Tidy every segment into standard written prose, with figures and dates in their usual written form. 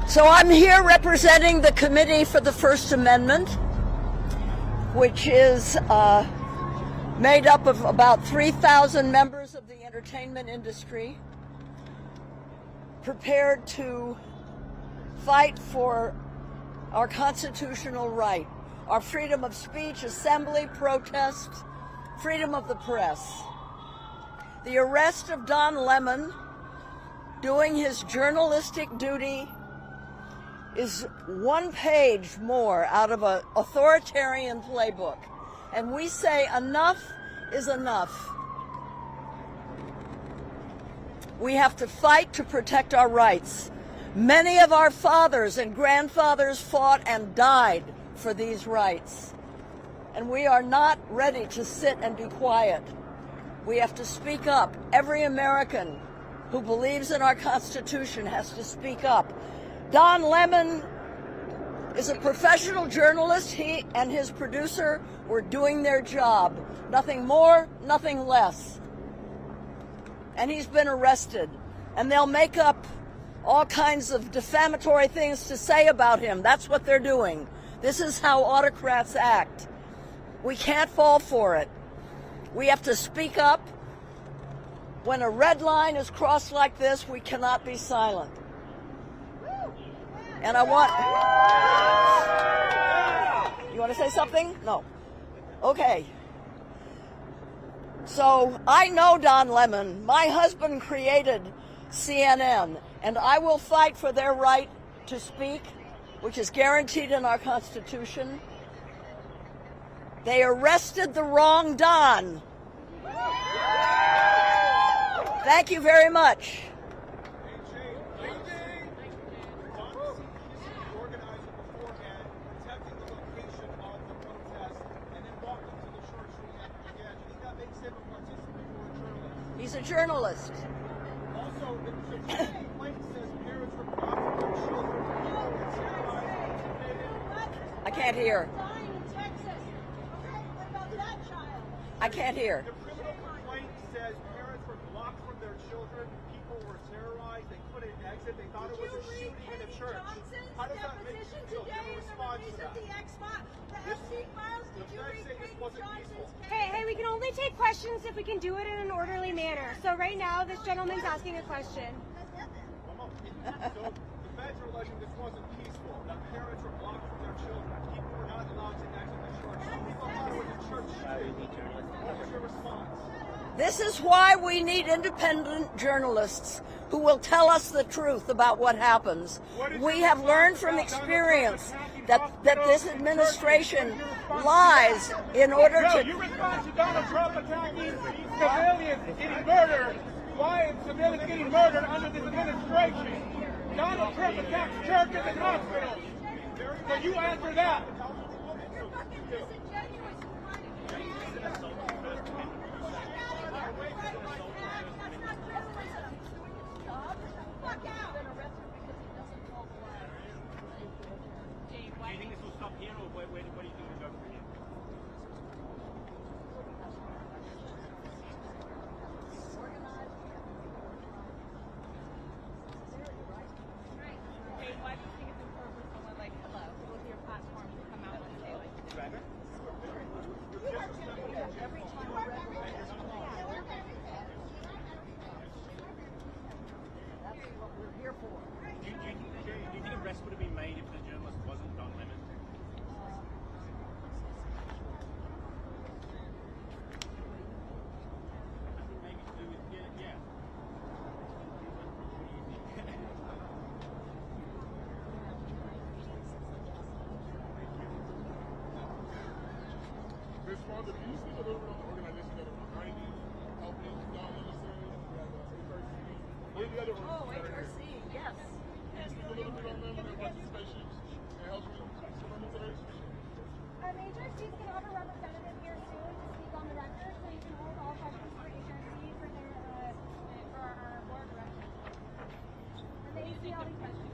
So I'm here representing the Committee for the First Amendment, which is made up of about 3,000 members of the entertainment industry, prepared to fight for our constitutional right, our freedom of speech, assembly, protest, freedom of the press. The arrest of Don Lemon, doing his journalistic duty, is one page more out of an authoritarian playbook. And we say enough is enough. We have to fight to protect our rights. Many of our fathers and grandfathers fought and died for these rights. And we are not ready to sit and be quiet. We have to speak up. Every American who believes in our Constitution has to speak up. Don Lemon is a professional journalist. He and his producer were doing their job. Nothing more, nothing less. And he's been arrested. And they'll make up all kinds of defamatory things to say about him. That's what they're doing. This is how autocrats act. We can't fall for it. We have to speak up. When a red line is crossed like this, we cannot be silent. And I want... You want to say something? No. Okay. So I know Don Lemon. My husband created CNN, and I will fight for their right to speak, which is guaranteed in our Constitution. They arrested the wrong Don. Thank you very much. He's a journalist. Also, the complaint says parents were blocking their children. I can't hear. I can't hear. The criminal complaint says parents were blocked from their children. People were terrorized. They couldn't exit. They thought it was a shooting in a church. How does that make you feel? Give a response to that. Hey, we can only take questions if we can do it in an orderly manner. So right now, this gentleman's asking a question. So the feds are alleging this wasn't peaceful, that parents were blocked from their children. People were not allowed to exit the church. Some people thought it was a church shooting. What was your response? This is why we need independent journalists who will tell us the truth about what happens. We have learned from experience that this administration lies in order to... You respond to Donald Trump attacking civilians getting murdered. Why is civilians getting murdered under this administration? Donald Trump attacks churches and hospitals. So you answer that. Do you think this will stop here, or where do you think it will go from here? Hey, why do you think it's important for someone like Hello, with your platform, to come out and say like this? That's what we're here for. Do you think arrest would have been made if the journalist wasn't Don Lemon? Maybe to do with, yeah. Ms. Father, can you speak a little bit on the organization that are behind you, helping Don Lemon series? You have HRC. What are the other organizations? HRC, yes. Can you speak a little bit on them and their participation in helping parliamentary? HRC's going to have a representative here soon to speak on the record, so you can hold all questions for HRC for our board directors. And they see all these questions.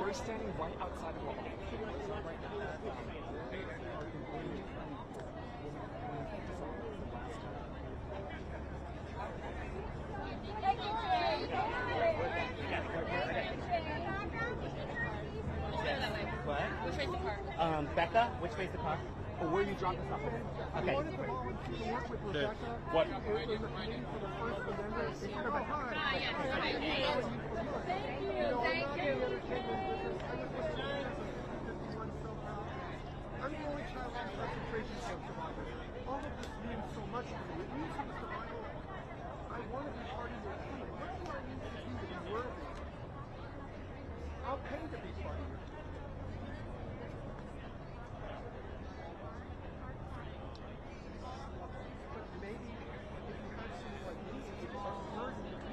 We're standing right outside of the line. Right now. What? Which way's the car? Becca, which way's the car? Or where you drop us off? Okay. I wanted to volunteer to work with Rebecca. What? In the committee for the First Amendment. Oh, hi. Hi, yes. Hi. Hi. You know, I'm not Thank in you. the entertainment business. I was with the 51 somehow. I'm the only child of concentration camp survivor. All of this means so much to me. It means I'm a survivor. I want to be part of your team. What do I need to do to be worthy? I'll pay to be part of your team. But maybe if you had someone like me, it's a burden to be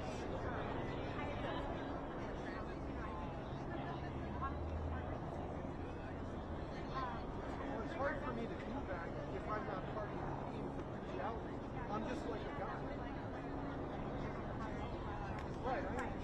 Well, it's hard for me to do that if I'm not part of your team for reality. I'm just like a guy. Right, I understand.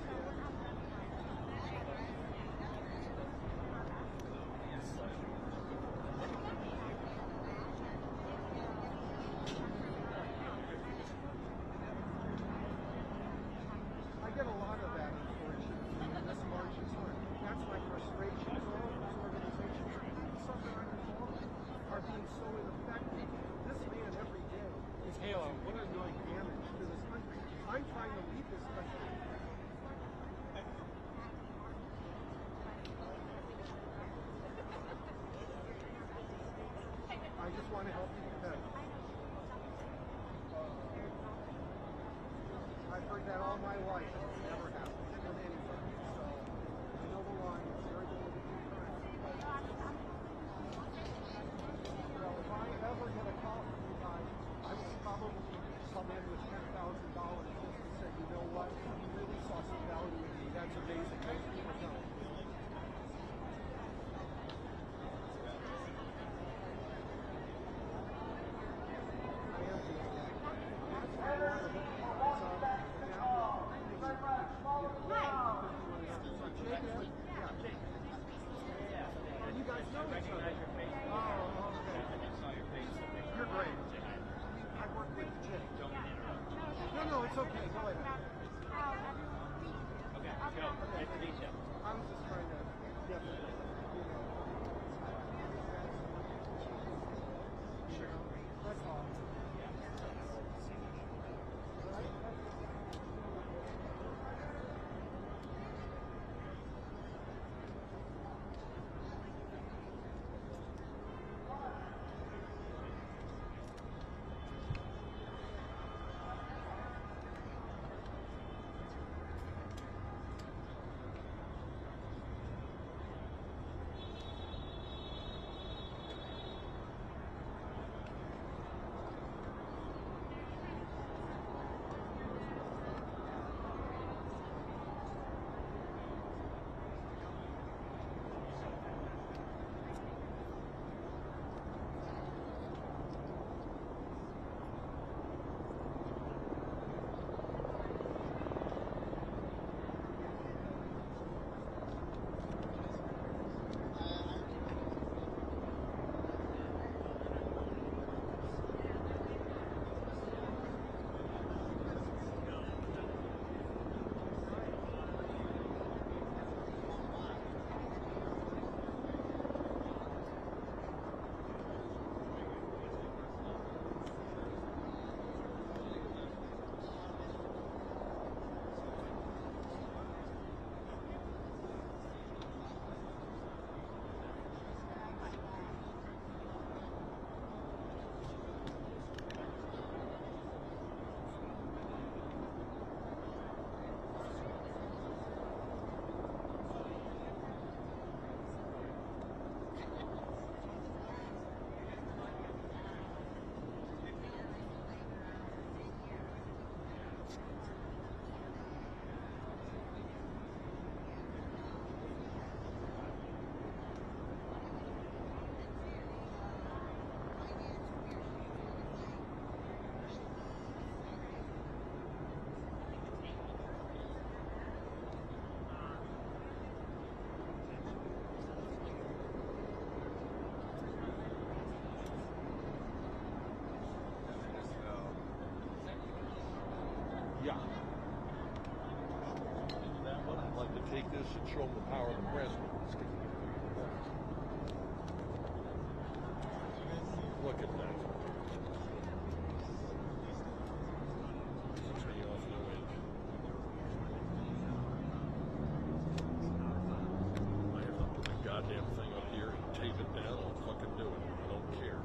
I get a lot of that, unfortunately, in this march is hard. That's my frustration. So all of these organizations, some that I'm involved in, are being so ineffective. This man every day is causing paranoid damage to this country. I'm trying to lead this country. I just want to help you defend. I've heard that all my life. It never happens with anybody. So I know the line. You're going to do time. Well, if I ever get a call from you guys, I will probably come in with $10,000 just to say, you know what? You really saw some value in me. That's amazing. Most people don't. Look at that. Turn you off no edge. I have to put the goddamn thing up here and tape it down. I'll fucking do it. I don't care.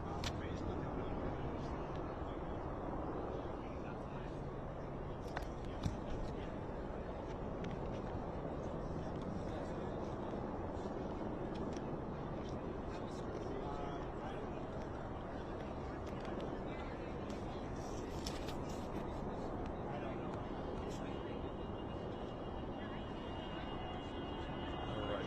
All right.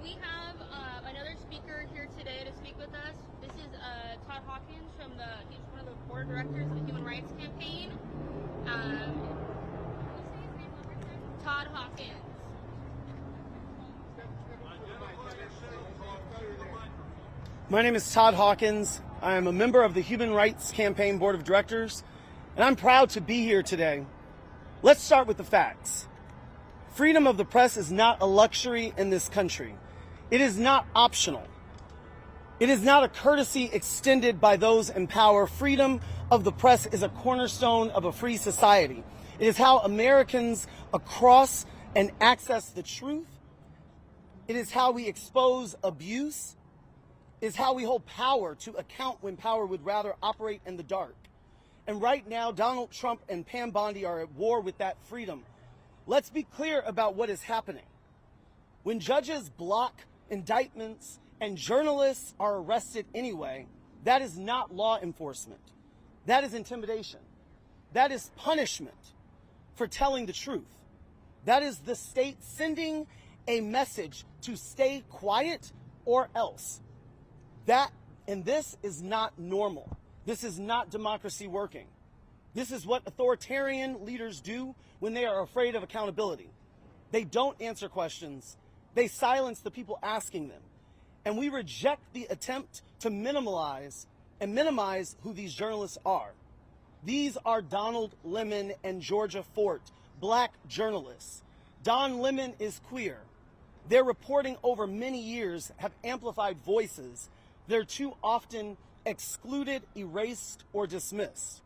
we have another speaker here today to speak with us. This is Todd Hawkins he's one of the board of directors of the Human Rights Campaign. Can you say his name one more time? Todd Hawkins. My name is Todd Hawkins. I am a member of the Human Rights Campaign Board of Directors, and I'm proud to be here today. Let's start with the facts. Freedom of the press is not a luxury in this country. It is not optional. It is not a courtesy extended by those in power. Freedom of the press is a cornerstone of a free society. It is how Americans across and access the truth. It is how we expose abuse. It is how we hold power to account when power would rather operate in the dark. And right now, Donald Trump and Pam Bondi are at war with that freedom. Let's be clear about what is happening. When judges block indictments and journalists are arrested anyway, that is not law enforcement. That is intimidation. That is punishment for telling the truth. That is the state sending a message to stay quiet or else. This is not normal. This is not democracy working. This is what authoritarian leaders do when they are afraid of accountability. They don't answer questions. They silence the people asking them. And we reject the attempt to minimize who these journalists are. These are Donald Lemon and Georgia Fort, black journalists. Don Lemon is queer. Their reporting over many years have amplified voices that are too often excluded, erased, or dismissed.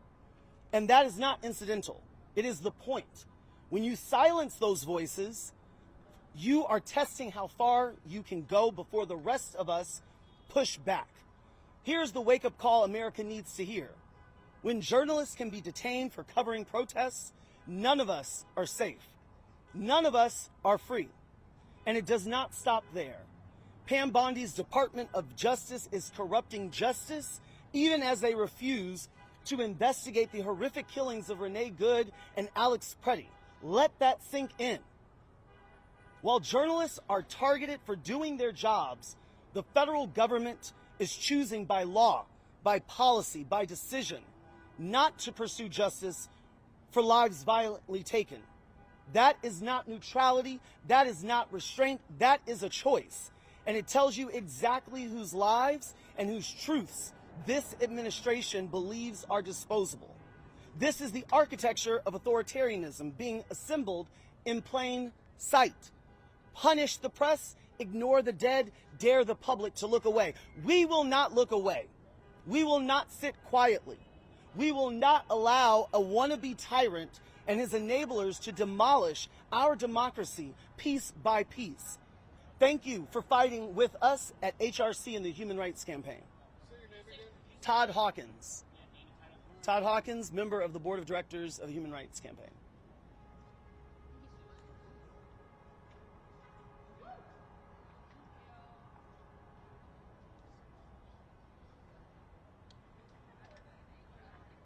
And that is not incidental. It is the point. When you silence those voices, you are testing how far you can go before the rest of us push back. Here's the wake-up call America needs to hear. When journalists can be detained for covering protests, none of us are safe. None of us are free. And it does not stop there. Pam Bondi's Department of Justice is corrupting justice, even as they refuse to investigate the horrific killings of Renee Good and Alex Preddy. Let that sink in. While journalists are targeted for doing their jobs, the federal government is choosing by law, by policy, by decision, not to pursue justice for lives violently taken. That is not neutrality. That is not restraint. That is a choice. And it tells you exactly whose lives and whose truths this administration believes are disposable. This is the architecture of authoritarianism being assembled in plain sight. Punish the press, ignore the dead, dare the public to look away. We will not look away. We will not sit quietly. We will not allow a wannabe tyrant and his enablers to demolish our democracy piece by piece. Thank you for fighting with us at HRC and the Human Rights Campaign. Todd Hawkins. Todd Hawkins, member of the Board of Directors of the Human Rights Campaign.